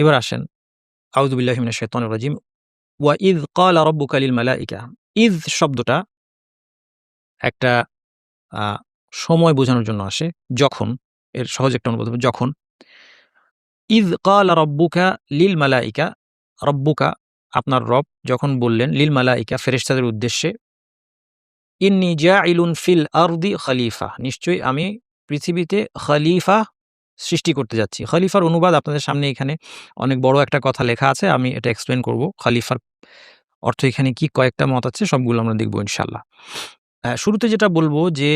এবার আসেন, আউযু বিল্লাহি মিনাশ শাইতানির রাজিম। ওয়া ইয ক্বালা রাব্বুকা লিল মালাইকা। ইয শব্দটা একটা আ সময় বোঝানোর জন্য আসে। যখন, এর সহজ একটা অনুবাদ হবে যখন। ইয ক্বালা রাব্বুকা লিল মালাইকা, রব্বুকা আপনার রব যখন বললেন, লিল মালাইকা ফেরেশতাদের উদ্দেশ্যে, ইন্নী জাইলুন ফিল আরদি খলিফা, নিশ্চয়ই আমি পৃথিবীতে খলিফা সৃষ্টি করতে যাচ্ছি। খলিফার অনুবাদ আপনাদের সামনে এখানে অনেক বড় একটা কথা লেখা আছে। আমি এটা এক্সপ্লেইন করব। খলিফার অর্থ এখানে কি, কয়েকটা মত আছে, সবগুলো আমরা দেখব ইনশাআল্লাহ। শুরুতে যেটা বলবো যে,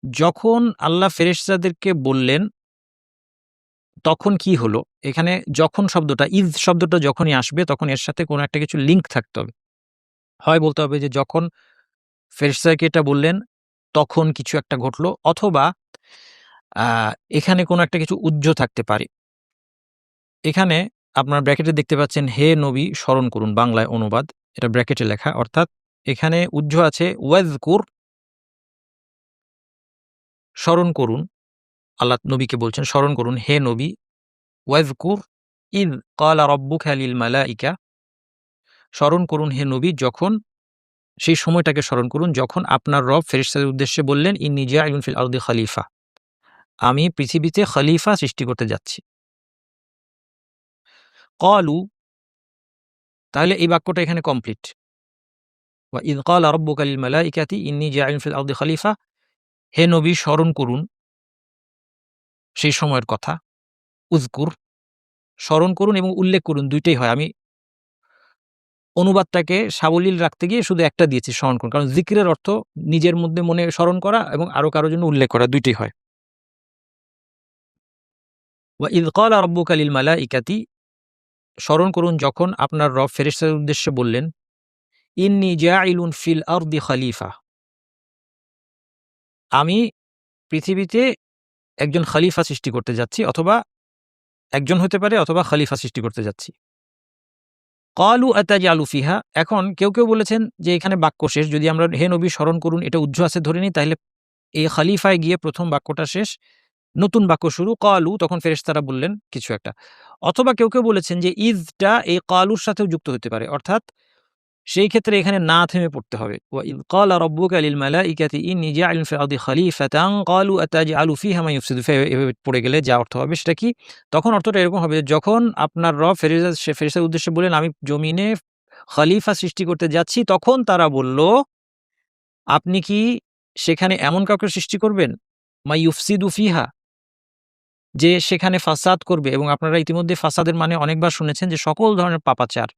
যখন আল্লাহ ফেরেশতাদেরকে বললেন, তখন কি হলো? এখানে যখন শব্দটা, ইয শব্দটা যখনই আসবে তখন এর সাথে কোনো একটা কিছু লিঙ্ক থাকতে হবে। হয় বলতে হবে যে যখন ফেরেশতাদেরকে এটা বললেন, তখন কিছু একটা ঘটলো, অথবা আ এখানে কোনো একটা কিছু উহ্য থাকতে পারে। এখানে আপনার ব্র্যাকেটে দেখতে পাচ্ছেন, হে নবী স্মরণ করুন, বাংলায় অনুবাদ। এটা ব্র্যাকেটে লেখা, অর্থাৎ এখানে উহ্য আছে ওয়াযকুর, স্মরণ করুন। আল্লাহ নবীকে বলছেন স্মরণ করুন হে নবী, ওয়াযকুর ইয ক্বালা রাব্বুকা লিল মালাইকা, স্মরণ করুন হে নবী যখন, সেই সময়টাকে স্মরণ করুন যখন আপনার রব ফেরেশতাদের উদ্দেশ্যে বললেন, ইন্নী জাইলুন ফিল আরদি খলিফা, আমি পৃথিবীতে খলিফা সৃষ্টি করতে যাচ্ছি। ক্বালু, তাহলে এই বাক্যটা এখানে কমপ্লিট। ওয়া ইয ক্বালা রাব্বুকা লিল মালাইকাতি ইন্নী জাইলুন ফিল আরদি খলিফা, হে নবী স্মরণ করুন সেই সময়ের কথা। উযকুর, স্মরণ করুন এবং উল্লেখ করুন, দুইটাই হয়। আমি অনুবাদটাকে সাবলীল রাখতে গিয়ে শুধু একটা দিয়েছি, স্মরণ করুন। কারণ যিকরের অর্থ নিজের মধ্যে মনে স্মরণ করা এবং আরো কারো জন্য উল্লেখ করা, দুইটাই হয়। ওয়া ইয ক্বালা রাব্বুকা লিল মালাইকাতি, স্মরণ করুন যখন আপনার রব ফেরেশতাদের উদ্দেশ্যে বললেন, ইন্নী জাইলুন ফিল আরদি খলিফা, আমি পৃথিবীতে একজন খলিফা সৃষ্টি করতে যাচ্ছি, অথবা একজন হতে পারে অথবা খলিফা সৃষ্টি করতে যাচ্ছি। ক্বালু আতাজআলু ফিহা, এখন কেউ বলেছেন যে এখানে বাক্য শেষ। যদি আমরা হে নবী স্মরণ করুন এটা উহ্য আছে ধরে নিই, তাহলে এই খলিফায় গিয়ে প্রথম বাক্যটা শেষ, নতুন বাক্য শুরু। ক্বালু, তখন ফেরেশতারা বললেন কিছু একটা। অথবা কেউ বলেছেন যে ইযটা এই ক্বালুর সাথেও যুক্ত হতে পারে, অর্থাৎ সেই ক্ষেত্রে এখানে না থেমে পড়তে হবে। ওয়া ইয ক্বালা রাব্বুকা লিল মালাইকাতি ইন্নী জাইলুন ফিল আরদি খলিফাতান ক্বালু আতাজআলু ফিহা মান ইউফসিদু ফিহা, এভাবে পড়ে গেলে যা অর্থ হবে সেটা কি? তখন অর্থটা এরকম হবে, যখন আপনার রব ফেরেশতাদের উদ্দেশ্যে বললেন, আমি জমিনে খলিফা সৃষ্টি করতে যাচ্ছি, তখন তারা বলল, আপনি কি সেখানে এমন কাউকে সৃষ্টি করবেন, মা ইউফসিদু ফিহা, যে সেখানে ফাসাদ করবে। এবং আপনারা ইতিমধ্যে ফাসাদের মানে অনেকবার শুনেছেন, যে সকল ধরনের পাপাচার,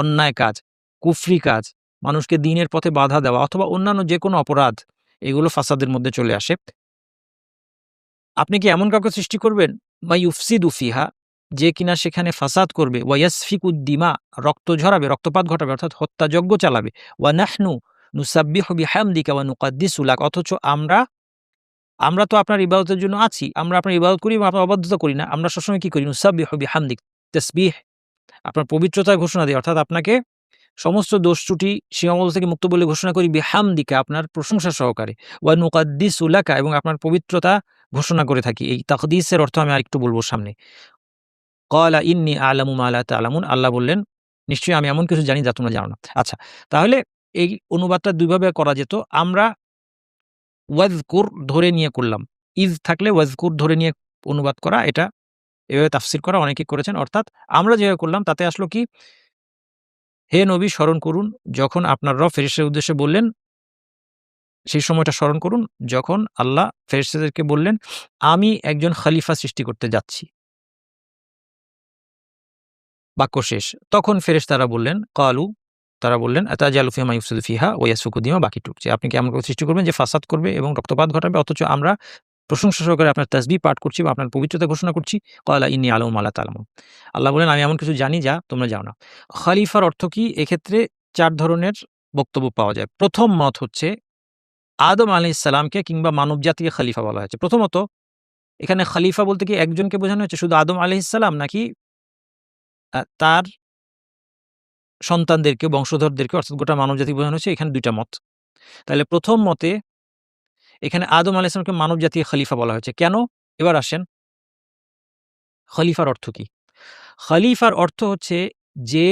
অন্যায় কাজ, কুফরি কাজ, মানুষকে দ্বীনের পথে বাধা দেওয়া অথবা অন্যান্য যেকোনো অপরাধ, এগুলো ফাসাদের মধ্যে চলে আসে। আপনি কি এমন কাউকে সৃষ্টি করবেন, মা ইউফসিদু ফিহা, যে কিনা সেখানে ফাসাদ করবে, ওয়া ইয়াসফিকুদ দিমা, রক্ত ঝরাবে, রক্তপাত ঘটাবে, অর্থাৎ হত্যাযজ্ঞ চালাবে, ওয়া নাহনু নুসাব্বিহু বিহামদিকা ওয়া নুকাদ্দিসু লাক, অথচ আমরা তো আপনার ইবাদতের জন্য আছি। আমরা আপনার ইবাদত করি এবং আপনার অবাধ্যতা করি না। আমরা সবসময় কি করি? নুসাব্বিহু বিহামদিক, তাসবিহ, আপনার পবিত্রতার ঘোষণা দিই, অর্থাৎ আপনাকে সমস্ত দোষ ত্রুটি সীমাবদ্ধতা থেকে মুক্ত বলে ঘোষণা করি, বিহামদিকা, আপনার প্রশংসা সহকারে, ওয়া নুকাদ্দিসু লাকা, এবং আপনার পবিত্রতা ঘোষণা করে থাকি। এই তাকদিসের অর্থ আমি আরেকটু বলব সামনে। ক্বালা ইন্নী আ'লামু মা লা তা'লামুন, আল্লাহ বললেন, নিশ্চয়ই আমি এমন কিছু জানি যা তোমরা জানো না। আচ্ছা, তাহলে এই অনুবাদটা দুইভাবে করা যেত। আমরা ওয়াযকুর ধরে নিয়ে করলাম। ইয থাকলে ওয়াযকুর ধরে নিয়ে অনুবাদ করা, এটা এভাবে তাফসীর করা অনেকেই করেছেন। অর্থাৎ আমরা যেভাবে করলাম তাতে আসলো কি, হে নবী স্মরণ করুন যখন আপনার রব ফেরেশতাদের উদ্দেশ্যে বললেন, সেই সময়টা স্মরণ করুন যখন আল্লাহ ফেরেশতাদেরকে বললেন, আমি একজন খলিফা সৃষ্টি করতে যাচ্ছি। বাক্য শেষ। তখন ফেরেশতারা বললেন, ক্বালু, তারা বললেন, আতাজআলু ফিহা মা ইউফসিদু ফিহা ওয়া ইয়াসফিকু দিমা, বাকিটুক, যে আপনি কি এমন করে সৃষ্টি করবেন যে ফাসাদ করবে এবং রক্তপাত ঘটাবে, অথচ আমরা প্রশংসা সহকারে আপনার তাসবিহ পাঠ করছি বা আপনার পবিত্রতা ঘোষণা করছি। ক্বালা ইন্নী আ'লামু মা লা তা'লামুন, আল্লাহ বলেন, আমি এমন কিছু জানি যা তোমরা জানো না। খলিফার অর্থ কি? এক্ষেত্রে ৪ ধরনের বক্তব্য পাওয়া যায়। প্রথম মত হচ্ছে, আদম আলাইহিস সালামকে কিংবা মানবজাতিকে খলিফা বলা হয়েছে। প্রথমত, এখানে খলিফা বলতে কি একজনকে বোঝানো হয়েছে, শুধু আদম আলাইহিস সালাম, নাকি তার সন্তানদেরকে, বংশধরদেরকে, অর্থাৎ গোটা মানবজাতিকে বোঝানো হয়েছে? এখানে ২ টা মত। তাহলে প্রথম মতে এখানে আদম আলাইহিস সালামকে মানবজাতির খলিফা বলা হয়েছে। কেন? এবার আসেন, খলিফার অর্থ কি? খলিফার অর্থ হচ্ছে যে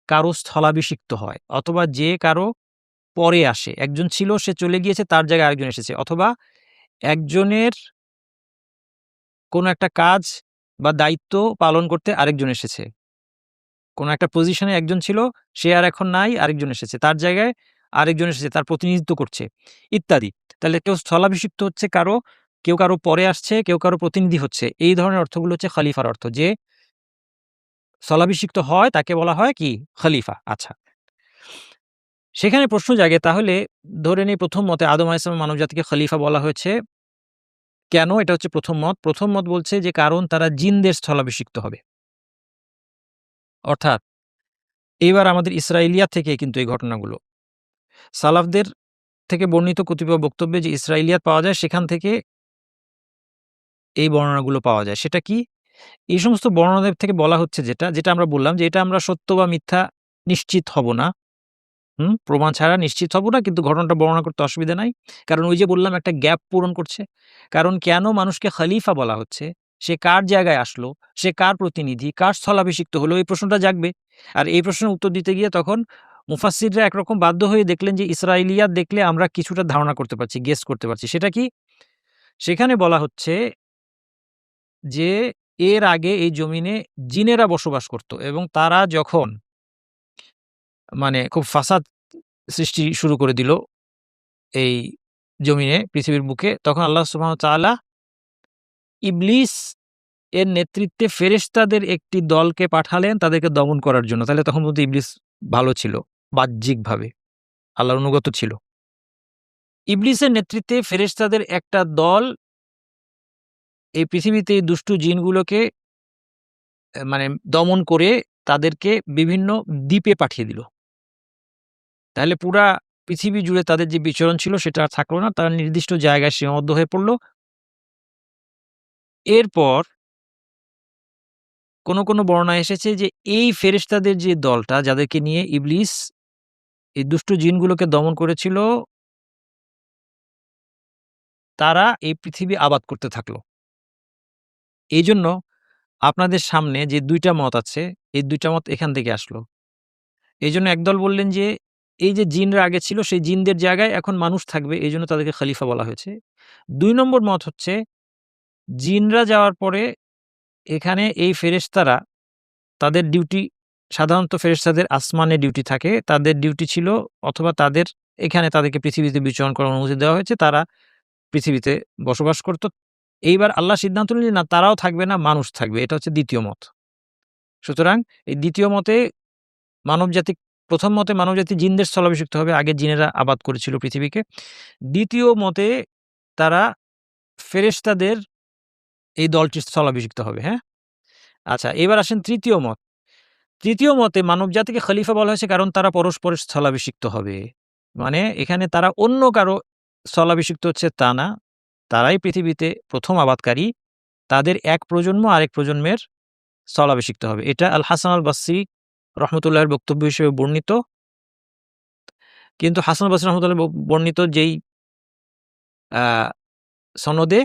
কারো স্থলাভিষিক্ত হয় অথবা যে কারো পরে আসে। একজন ছিল, সে চলে গিয়েছে, তার জায়গায় আরেকজন এসেছে, অথবা একজনের কোনো একটা কাজ বা দায়িত্ব পালন করতে আরেকজন এসেছে। কোনো একটা পজিশনে একজন ছিল, সে আর এখন নাই, আরেকজন এসেছে, তার জায়গায় আরেকজন এসেছে, তার প্রতিনিধিত্ব করছে ইত্যাদি। তাহলে কেউ স্থলাভিষিক্ত হচ্ছে কারো, কেউ কারো পরে আসছে, কেউ কারো প্রতিনিধি হচ্ছে। এই ধরনের অর্থগুলো হচ্ছে খলিফার অর্থ। যে স্থলাভিষিক্ত হয় তাকে বলা হয় কি? খলিফা। আচ্ছা, সেখানে প্রশ্ন জাগে, তাহলে ধরে নিই প্রথম মতে আদম আলাইহিস সালাম মানবজাতিকে খলিফা বলা হয়েছে কেন? এটা হচ্ছে প্রথম মত। প্রথম মত বলছে যে কারণ তারা জিনদের স্থলাভিষিক্ত হবে। অর্থাৎ এইবার আমাদের ইসরাইলিয়াত থেকে কিন্তু এই ঘটনাগুলো। সালাফদের থেকে বর্ণিত কতিপয় বক্তব্যে যে ইসরাইলিয়াত পাওয়া যায়, সেখান থেকে এই বর্ণনাগুলো পাওয়া যায়। সেটা কি? এই সমস্ত বর্ণনাদের থেকে বলা হচ্ছে যেটা আমরা বললাম যে এটা আমরা সত্য বা মিথ্যা নিশ্চিত হব না। প্রমাণ ছাড়া নিশ্চিত হব না, কিন্তু ঘটনাটা বর্ণনা করতে অসুবিধা নাই। কারণ ওই যে বললাম একটা গ্যাপ পূরণ করছে। কারণ কেন মানুষকে খলিফা বলা হচ্ছে? সে কার জায়গায় আসলো? সে কার প্রতিনিধি? কার স্থলাভিষিক্ত হলো? এই প্রশ্নটা জাগবে। আর এই প্রশ্নের উত্তর দিতে গিয়ে তখন মুফাসসিররা একরকম বাধ্য হয়ে দেখলেন যে ইসরাইলিয়াত দেখলে আমরা কিছুটা ধারণা করতে পারছি, গেস করতে পারছি। সেটা কি? সেখানে বলা হচ্ছে যে এর আগে এই জমিনে জিনেরা বসবাস করত এবং তারা যখন মানে খুব ফাসাদ সৃষ্টি শুরু করে দিল এই জমিনে, পৃথিবীর বুকে, তখন আল্লাহ সুবহানাহু ওয়া তাআলা ইবলিস এর নেতৃত্বে ফেরেশতাদের একটি দলকে পাঠালেন তাদেরকে দমন করার জন্য। তাহলে তখন পর্যন্ত ইবলিস ভালো ছিল, বাহ্যিকভাবে আল্লাহর অনুগত ছিল। ইবলিসের নেতৃত্বে ফেরেশতাদের একটা দল এই পৃথিবীতে এই দুষ্টু জিনগুলোকে মানে দমন করে তাদেরকে বিভিন্ন দ্বীপে পাঠিয়ে দিল। তাহলে পুরা পৃথিবী জুড়ে তাদের যে বিচরণ ছিল সেটা আর থাকলো না। তারা নির্দিষ্ট জায়গায় সীমাবদ্ধ হয়ে পড়ল। এরপর কোনো বর্ণনায় এসেছে যে এই ফেরেশতাদের যে দলটা যাদেরকে নিয়ে ইবলিস এই দুষ্ট জিনগুলোকে দমন করেছিল, তারা এই পৃথিবী আবাদ করতে থাকলো। এইজন্য আপনাদের সামনে যে ২ টা মত আছে, এই ২ টা মত এখান থেকে আসলো। এইজন্য একদল বললেন যে এই যে জিনরা আগে ছিল সেই জিনদের জায়গায় এখন মানুষ থাকবে, এইজন্য তাদেরকে খলিফা বলা হয়েছে। ২ নম্বর মত হচ্ছে জিনরা যাওয়ার পরে এখানে এই ফেরেশতারা তাদের ডিউটি, সাধারণত ফেরেশতাদের আসমানে ডিউটি থাকে। তাদের ডিউটি ছিল অথবা তাদের এখানে তাদেরকে পৃথিবীতে বিচরণ করার অনুমতি দেওয়া হয়েছে। তারা পৃথিবীতে বসবাস করত। এইবার আল্লাহ সিদ্ধান্ত নিলেন না তারাও থাকবে না, মানুষ থাকবে। এটা হচ্ছে ২য় মত। সুতরাং এই ২য় মতে মানবজাতি, প্রথম মতে মানবজাতি জিনদের স্থলাভিষিক্ত হবে। আগে জিনেরা আবাদ করেছিল পৃথিবীকে। ২য় মতে তারা ফেরেশতাদের এই দলটি স্থলাভিষিক্ত হবে, হ্যাঁ? আচ্ছা, এবার আসেন ৩য় মত। ৩য় মতে মানবজাতিকে খলিফা বলা হয়েছে কারণ তারা পরস্পরের স্থলাভিষিক্ত হবে। মানে এখানে তারা অন্য কারো স্থলাভিষিক্ত হচ্ছে তা না। তারাই পৃথিবীতে ১ম আবাদকারী। তাদের এক প্রজন্ম আরেক প্রজন্মের স্থলাভিষিক্ত হবে। এটা আল হাসান আল বাসরি রহমতুল্লাহর বক্তব্য হিসেবে বর্ণিত। কিন্তু হাসান আল বাসরি রহমতুল্লাহ বর্ণিত যেই আ সনদে,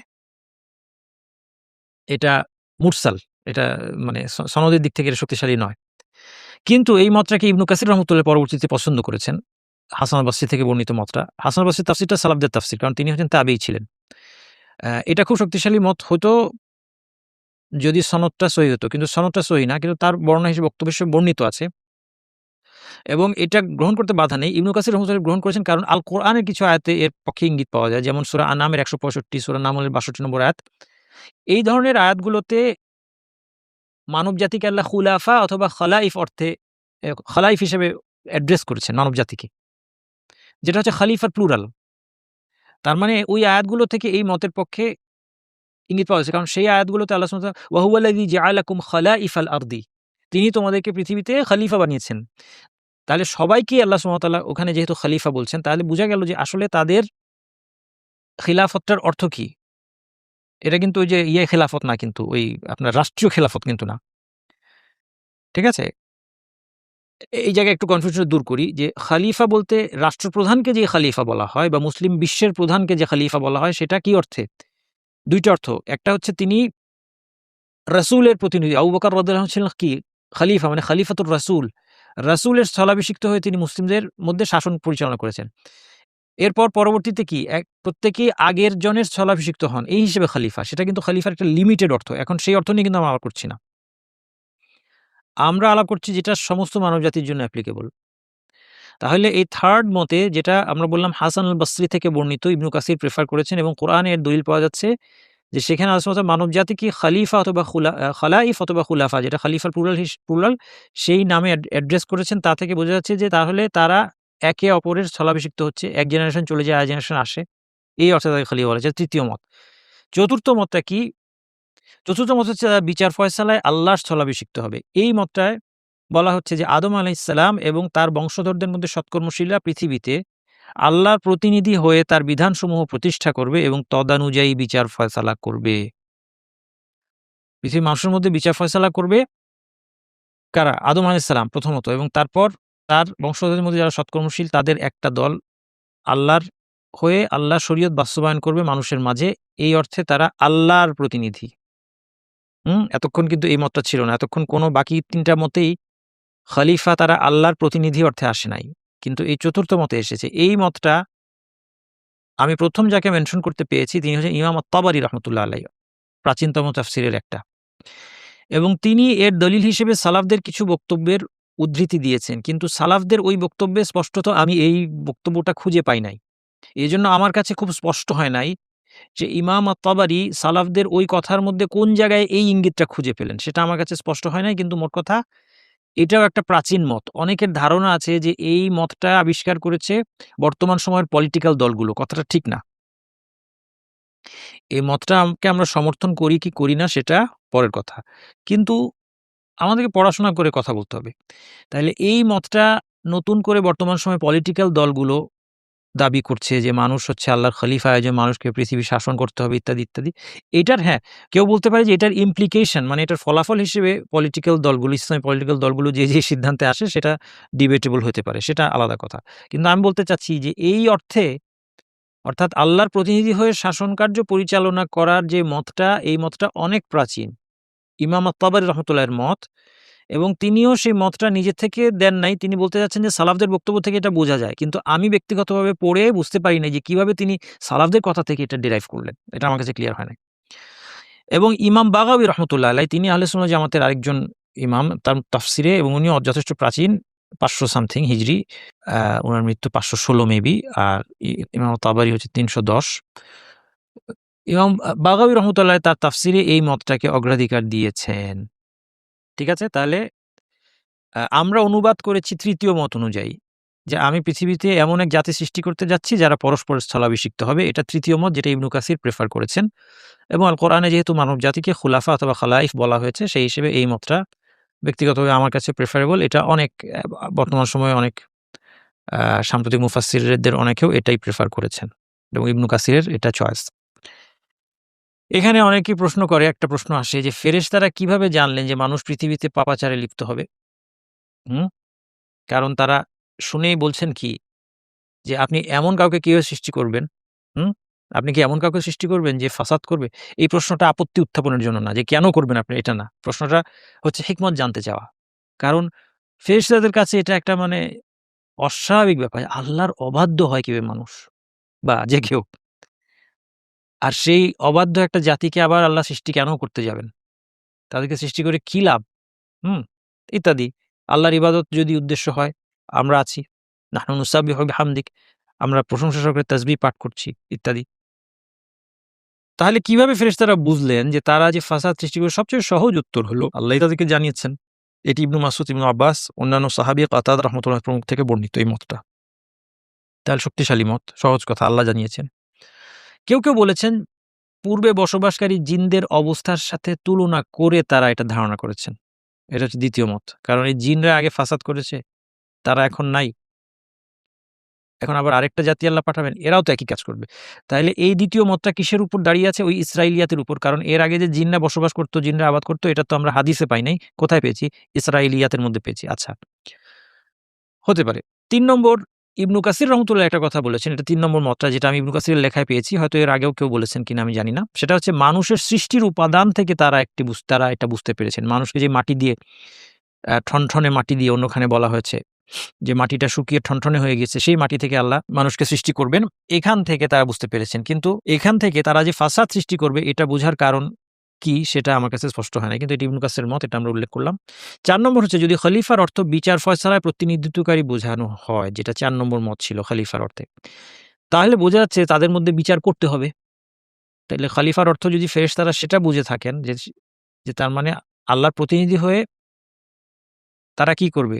এটা মুরসাল। এটা মানে সনদের দিক থেকে এটা শক্তিশালী নয়। কিন্তু এই মতটাকে ইবনু কাসির রহমতুল্লাহ পরবর্তীতে পছন্দ করেছেন। হাসান আল বাসরি থেকে বর্ণিত মতটা। হাসান আল বাসরির তাফসীরটা সালাফদের তাফসীর। কারণ তিনি হচ্ছেন তাবেঈ ছিলেন। এটা খুব শক্তিশালী মত হতো যদি সনদটা সহিহ হতো। কিন্তু সনদটা সহিহ না। কিন্তু তার বর্ণনা হিসেবে বক্তব্য হিসেবে বর্ণিত আছে। এবং এটা গ্রহণ করতে বাধা নেই। ইবনু কাসির রহমতুল্লাহ গ্রহণ করেছেন কারণ আল কোরআনের কিছু আয়াতে এর পক্ষে ইঙ্গিত পাওয়া যায়। যেমন সূরা আনামের ১৬৫, সূরা নামলের ৬২ নম্বর আয়াত। এই ধরনের আয়াতগুলোতে মানবজাতিকে আল্লাহ খুলাফা অথবা খলাইফ অর্থে খলাইফ হিসেবে অ্যাড্রেস করেছেন মানবজাতিকে। যেটা হচ্ছে খলিফার প্লুরাল। তার মানে ওই আয়াতগুলো থেকে এই মতের পক্ষে ইঙ্গিত পাওয়া যাচ্ছে। কারণ সেই আয়াতগুলোতে আল্লাহ সুবহানাহু ওয়া তাআলা ওয়া হুয়াল্লাযী জাআলাকুম খালাইফাল আরদি, তিনি তোমাদেরকে পৃথিবীতে খলিফা বানিয়েছেন। তাহলে সবাইকেই আল্লাহ সুবহানাহু ওয়া তাআলা ওখানে যেহেতু খলিফা বলছেন, তাহলে বুঝা গেল যে আসলে তাদের খিলাফতটার অর্থ কি? এটা কিন্তু ওই যে খেলাফত না, কিন্তু ওই আপনার রাষ্ট্রীয় খেলাফত কিন্তু না। ঠিক আছে? এই জায়গায় একটু কনফিউশন দূর করি যে খলিফা বলতে রাষ্ট্রপ্রধানকে যে খলিফা বলা হয় বা মুসলিম বিশ্বের প্রধানকে যে খলিফা বলা হয় সেটা কি অর্থে? ২ টা অর্থ। একটা হচ্ছে তিনি রাসূলের প্রতিনিধি। আবু বকর রাদিয়াল্লাহু আনহু ছিলেন কি? খলিফা মানে খলিফাতুর রাসূল, রাসূলের স্থলাভিষিক্ত হয়ে তিনি মুসলিমদের মধ্যে শাসন পরিচালনা করেছেন। এরপর পরবর্তীতে কি প্রত্যেকেই আগের জনের স্থলাভিষিক্ত হন এই হিসেবে খলিফা। সেটা কিন্তু খলিফার একটা লিমিটেড অর্থ। এখন সেই অর্থ নিয়ে কিন্তু আমরা আলাপ করছি না। আমরা আলাপ করছি যেটা সমস্ত মানবজাতির জন্য অ্যাপ্লিকেবল। তাহলে এই থার্ড মতে যেটা আমরা বললাম হাসান আল বসরি থেকে বর্ণিত, ইবনু কাসির প্রেফার করেছেন এবং কোরআনে এর দলিল পাওয়া যাচ্ছে যে সেখানে আল্লাহ সুবহানাহু ওয়া তাআলা মানবজাতিকে খলিফা অথবা খলাইফ অথবা খুলাফা, যেটা খলিফার প্লুরাল সেই নামে অ্যাড্রেস করেছেন। তা থেকে বোঝা যাচ্ছে যে তাহলে তারা একে অপরের স্থলাভিষিক্ত হচ্ছে। এক জেনারেশন চলে যায়, আরেক জেনারেশন আসে। এই অর্থে তাকে খলিফা বলা যায়। তৃতীয় মত। চতুর্থ মতটা কি? চতুর্থ মত হচ্ছে বিচার ফয়সালায় আল্লাহর স্থলাভিষিক্ত হবে। এই মতটায় বলা হচ্ছে যে আদম আলাইহিস সালাম এবং তার বংশধরদের মধ্যে সৎকর্মশীলরা পৃথিবীতে আল্লাহর প্রতিনিধি হয়ে তার বিধানসমূহ প্রতিষ্ঠা করবে এবং তদানুযায়ী বিচার ফয়সালা করবে। পৃথিবীর মানুষের মধ্যে বিচার ফয়সালা করবে কারা? আদম আলাইহিস সালাম প্রথমত, এবং তারপর তার বংশধরদের মধ্যে যারা সৎকর্মশীল তাদের একটা দল আল্লাহর হয়ে আল্লাহর শরীয়ত বাস্তবায়ন করবে মানুষের মাঝে। এই অর্থে তারা আল্লাহর প্রতিনিধি। এতক্ষণ কিন্তু এই মতটা ছিল না। এতক্ষণ কোনো বাকি ৩টা মতেই খলিফা তারা আল্লাহর প্রতিনিধি অর্থে আসে নাই। কিন্তু এই চতুর্থ মতে এসেছে। এই মতটা আমি প্রথম যাকে মেনশন করতে পেয়েছি তিনি হচ্ছেন ইমাম আত-তাবারী রাহমাতুল্লাহ আলাইহি, প্রাচীনতম তাফসীরের একটা। এবং তিনি এর দলিল হিসেবে সালাফদের কিছু বক্তব্যের উদ্ধৃতি দিয়েছেন। কিন্তু সালাফদের ওই বক্তব্যে স্পষ্টত আমি এই বক্তব্যটা খুঁজে পাই নাই। এজন্য আমার কাছে খুব স্পষ্ট হয় নাই যে ইমাম আত-তাবারী সালাফদের ওই কথার মধ্যে কোন জায়গায় এই ইঙ্গিতটা খুঁজে পেলেন। সেটা আমার কাছে স্পষ্ট হয় নাই। কিন্তু মোট কথা এটাও একটা প্রাচীন মত। অনেকের ধারণা আছে যে এই মতটা আবিষ্কার করেছে বর্তমান সময়ের পলিটিক্যাল দলগুলো। কথাটা ঠিক না। এই মতটাকে আমরা সমর্থন করি কি করি না সেটা পরের কথা। কিন্তু আমাদেরকে পড়াশোনা করে কথা বলতে হবে। তাইলে এই মতটা নতুন করে বর্তমান সময়ে পলিটিক্যাল দলগুলো দাবি করছে যে মানুষ হচ্ছে আল্লাহর খলিফা, এজন্য মানুষকে পৃথিবী শাসন করতে হবে ইত্যাদি, ইত্যাদি। এটার কেউ বলতে পারে যে এটার ইমপ্লিকেশন মানে এটার ফলাফল হিসেবে পলিটিক্যাল দলগুলো, ইসলামী পলিটিক্যাল দলগুলো যে সিদ্ধান্তে আসে সেটা ডিবেটেবল হতে পারে। সেটা আলাদা কথা। কিন্তু আমি বলতে চাচ্ছি যে এই অর্থে অর্থাৎ আল্লাহর প্রতিনিধি হয়ে শাসনকার্য পরিচালনা করার যে মতটা, এই মতটা অনেক প্রাচীন। ইমাম আত-তাবারী রাহমাতুল্লাহির মত, এবং তিনিও সেই মতটা নিজে থেকে দেন নাই। তিনি বলতে চাচ্ছেন যে সালাফদের বক্তব্য থেকে এটা বোঝা যায়। কিন্তু আমি ব্যক্তিগতভাবে পড়ে বুঝতে পারি নাই যে কিভাবে তিনি সালাফদের কথা থেকে এটা ডিরাইভ করলেন। এটা আমার কাছে ক্লিয়ার হয় নাই। এবং ইমাম বাগাবী রাহমাতুল্লাহ আলাইহি তিনি আহলে সুন্নাহ জামাতের আরেকজন ইমাম, তার তাফসিরে, এবং উনিও যথেষ্ট প্রাচীন ৫০০ সামথিং হিজরি। উনার মৃত্যু ৫১৬ মেবি। আর ইমাম তাবারী হচ্ছে ৩১০। ইমাম বাগাবী রহমতুল্লাহ তার তাফসিরে এই মতটাকে অগ্রাধিকার দিয়েছেন। ঠিক আছে? তাহলে আমরা অনুবাদ করেছি তৃতীয় মত অনুযায়ী যে আমি পৃথিবীতে এমন এক জাতি সৃষ্টি করতে যাচ্ছি যারা পরস্পরের স্থলাভিষিক্ত হবে। এটা তৃতীয় মত যেটা ইবনু কাসির প্রেফার করেছেন। এবং আল কোরআনে যেহেতু মানব জাতিকে খুলাফা অথবা খালাইফ বলা হয়েছে সেই হিসেবে এই মতটা ব্যক্তিগতভাবে আমার কাছে প্রেফারেবল। এটা অনেক বর্তমান সময়ে অনেক সাম্প্রতিক মুফাসসিরদের অনেকেও এটাই প্রেফার করেছেন এবং ইবনু কাসিরের এটা চয়েস। এখানে অনেকেই প্রশ্ন করে, একটা প্রশ্ন আসে যে ফেরেশতারা কিভাবে জানলেন যে মানুষ পৃথিবীতে পাপাচারে লিপ্ত হবে? হুম? কারণ তারা শুনেই বলছেন কি যে আপনি এমন কাউকে কিভাবে সৃষ্টি করবেন? হুম? আপনি কি এমন কাউকে সৃষ্টি করবেন যে ফাসাদ করবে? এই প্রশ্নটা আপত্তি উত্থাপনের জন্য না যে কেন করবেন আপনি, এটা না। প্রশ্নটা হচ্ছে হিকমত জানতে চাওয়া। কারণ ফেরেশতাদের কাছে এটা একটা মানে অস্বাভাবিক ব্যাপার। আল্লাহর অবাধ্য হয় কিভাবে মানুষ বা যে কেউ? আর সেই অবাধ্য একটা জাতিকে আবার আল্লাহ সৃষ্টি কেন করতে যাবেন? তাদেরকে সৃষ্টি করে কি লাভ? হুম? ইত্যাদি। আল্লাহর ইবাদত যদি উদ্দেশ্য হয়, আমরা আছি। নাহনু নুসাব্বিহু বিহামদিক, আমরা প্রশংসা সহকারে তাসবিহ পাঠ করছি ইত্যাদি। তাহলে কিভাবে ফেরেশতারা বুঝলেন যে তারা যে ফাসাদ সৃষ্টি করবে? সবচেয়ে সহজ উত্তর হলো আল্লাহই তাদেরকে জানিয়েছেন। এটি ইবনু মাসউদ, ইবনু আব্বাস, অন্যান্য সাহাবী, কাতাদা রাহমাতুল্লাহ প্রমুখ থেকে বর্ণিত এই মতটা। তাহলে শক্তিশালী মত, সহজ কথা, আল্লাহ জানিয়েছেন। কেউ বলেছেন পূর্বে বসবাসকারী জিনদের অবস্থার সাথে তুলনা করে তারা এটা ধারণা করেছেন। এটা হচ্ছে দ্বিতীয় মত। কারণ এই জিনরা আগে ফাসাদ করেছে, তারা এখন নাই। এখন আবার আরেকটা জাতি আল্লাহ পাঠাবেন, এরাও তো একই কাজ করবে। তাইলে এই দ্বিতীয় মতটা কিসের উপর দাঁড়িয়ে আছে? ওই ইসরাইলিয়াতের উপর। কারণ এর আগে যে জিনরা বসবাস করত, জিনরা আবাদ করত, এটা তো আমরা হাদিসে পাই নাই। কোথায় পেয়েছি? ইসরাইলিয়াতের মধ্যে পেয়েছি। আচ্ছা, হতে পারে। ৩ নম্বর, ইবনু কাসির রহমতুল্লাহ একটা কথা বলেছেন। এটা ৩ নম্বর মতটা যেটা আমি ইবনু কাসিরের লেখায় পেয়েছি। হয়তো এর আগেও কেউ বলেছেন কিনা আমি জানি না। সেটা হচ্ছে মানুষের সৃষ্টির উপাদান থেকে তারা এটা বুঝতে পেরেছেন। মানুষকে যে মাটি দিয়ে ঠনঠনে মাটি দিয়ে অন্যখানে বলা হয়েছে যে মাটিটা শুকিয়ে ঠনঠনে হয়ে গেছে, সেই মাটি থেকে আল্লাহ মানুষকে সৃষ্টি করবেন। এখান থেকে তারা বুঝতে পেরেছেন। কিন্তু এখান থেকে তারা যে ফাসাদ সৃষ্টি করবে এটা বোঝার কারণ কি সেটা আমার কাছে স্পষ্ট হয় না। কিন্তু এটি ইবনে কাসিরের মত, এটা আমরা উল্লেখ করলাম। ৪ নম্বর হচ্ছে যদি খলিফার অর্থ বিচার ফয়সালায় প্রতিনিধিত্বকারী বোঝানো হয়, যেটা ৪ নম্বর মত ছিল খলিফার অর্থে, তাহলে বোঝা যাচ্ছে তাদের মধ্যে বিচার করতে হবে। তাইলে খলিফার অর্থ যদি ফেরেশতারা সেটা বুঝে থাকেন যে তার মানে আল্লাহর প্রতিনিধি হয়ে তারা কি করবে?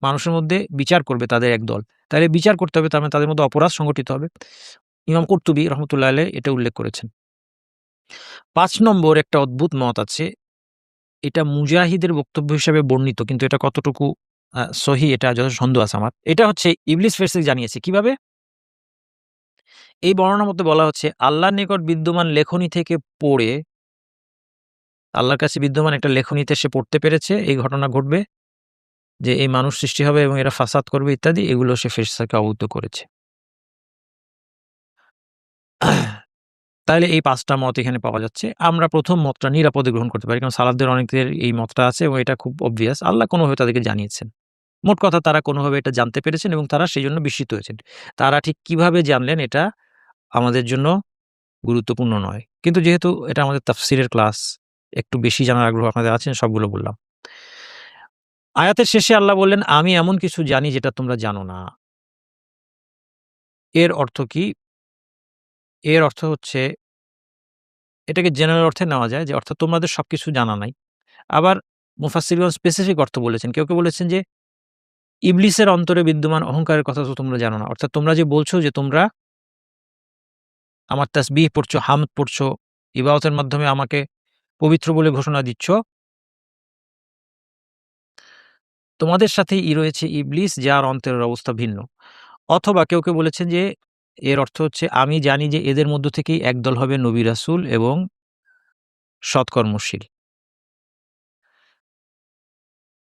মানুষের মধ্যে বিচার করবে তাদের একদল। তাহলে বিচার করতে হবে, তার মানে তাদের মধ্যে অপরাধ সংঘটিত হবে। ইমাম কুরতুবী রহমতুল্লাহ আলাইহ এটা উল্লেখ করেছেন। ৫ নম্বর একটা অদ্ভুত মত আছে। এটা মুজাহিদের বক্তব্য হিসেবে বর্ণিত, কিন্তু এটা কতটুকু সহিহ এটা যথেষ্ট সন্দেহ আছে আমার। এটা হচ্ছে ইবলিস ফেরেশতাকে জানিয়েছে। কিভাবে? এই বর্ণনার মধ্যে বলা হচ্ছে আল্লাহর নিকট বিদ্যমান লেখনী থেকে পড়ে, আল্লাহর কাছে বিদ্যমান একটা লেখনীতে সে পড়তে পেরেছে এই ঘটনা ঘটবে, যে এই মানুষ সৃষ্টি হবে এবং এরা ফাসাদ করবে ইত্যাদি, এগুলো সে ফেরেশতাকে অবগত করেছে। তাইলে এই ৫ টা মত এখানে পাওয়া যাচ্ছে। আমরা ১ম মতটা নিরাপদে গ্রহণ করতে পারি। কারণ সালাফদের অনেকের এই মতটা আছে এবং এটা খুব obvious। আল্লাহ কোনোভাবে তাদেরকে জানিয়েছেন। মোট কথা তারা কোনোভাবে এটা জানতে পেরেছেন এবং তারা সেজন্য বিস্মিত হয়েছেন। তারা ঠিক কিভাবে জানলেন এটা আমাদের জন্য গুরুত্বপূর্ণ নয়। কিন্তু যেহেতু এটা আমাদের তাফসীরের ক্লাস, একটু বেশি জানার আগ্রহ আপনাদের আছে, সবগুলো বললাম। আয়াতের শেষে আল্লাহ বললেন, "আমি এমন কিছু জানি যেটা তোমরা জানো না।" এর অর্থ কি? এর অর্থ হচ্ছে এটাকে জেনারেল অর্থে নেওয়া যায় যে অর্থাৎ তোমাদের সবকিছু জানা নাই। আবার মুফাসসিরগণ স্পেসিফিক অর্থ বলেছেন। কেউ বলেছেন যে ইবলিসের অন্তরে বিদ্যমান অহংকারের কথা তো তোমরা জানো না। অর্থাৎ তোমরা যে বলছো যে তোমরা আমার তাসবিহ পড়ছো, হামদ পড়ছো, ইবাদতের মাধ্যমে আমাকে পবিত্র বলে ঘোষণা দিচ্ছ, তোমাদের সাথেই রয়েছে ইবলিস যার অন্তরের অবস্থা ভিন্ন। অথবা কেউ বলেছেন যে এর অর্থ হচ্ছে আমি জানি যে এদের মধ্য থেকেই একদল হবে নবী রাসূল এবং সৎকর্মশীল।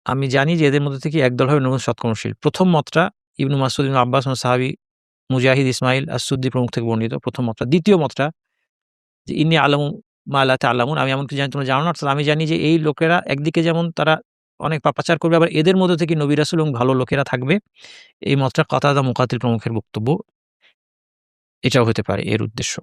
আমি জানি যে এদের মধ্যে থেকে একদল হবে নবী সৎকর্মশীল। ১ম মতটা ইবনু মাসউদ, ইবনু আব্বাস, সাহাবী মুজাহিদ, ইসমাইল আস-সুদ্দি প্রমুখ থেকে বর্ণিত ১ম মতটা। ২য় মতটা যে ইন্নী আ'লামু মা লা তা'লামুন, আমি এমন কিছু জানি তোমরা জানো না। অর্থাৎ আমি জানি যে এই লোকেরা একদিকে যেমন তারা অনেক পাপাচার করবে, আবার এদের মধ্য থেকে নবী রাসূল এবং ভালো লোকেরা থাকবে। এই মতটা কতাদা, মুকাতিল প্রমুখের বক্তব্য। এটাও হতে পারে এর উদ্দেশ্য।